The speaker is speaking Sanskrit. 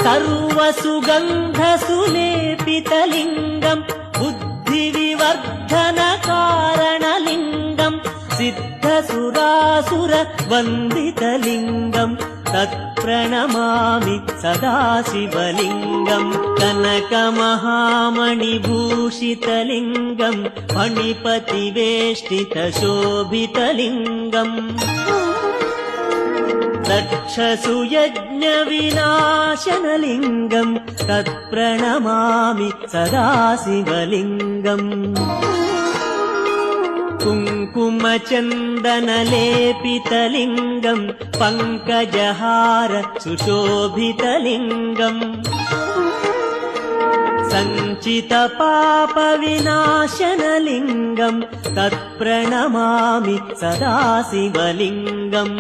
सर्वसुगन्धसुलेपितलिङ्गम् बुद्धिविवर्धनकारणलिङ्गम् सिद्धसुरासुरवन्दितलिङ्गम् तत्प्रणमामि सदा शिवलिङ्गम् कनकमहामणिभूषितलिङ्गम् फणिपतिवेष्टितशोभितलिङ्गम् दक्षसुयज्ञविनाशनलिङ्गम् तत्प्रणमामि सदा शिवलिङ्गम् कुङ्कुमचन्दनलेपितलिङ्गम् पङ्कजहार सुशोभितलिङ्गम् सञ्चितपापविनाशनलिङ्गम् तत्प्रणमामि सदा शिवलिङ्गम्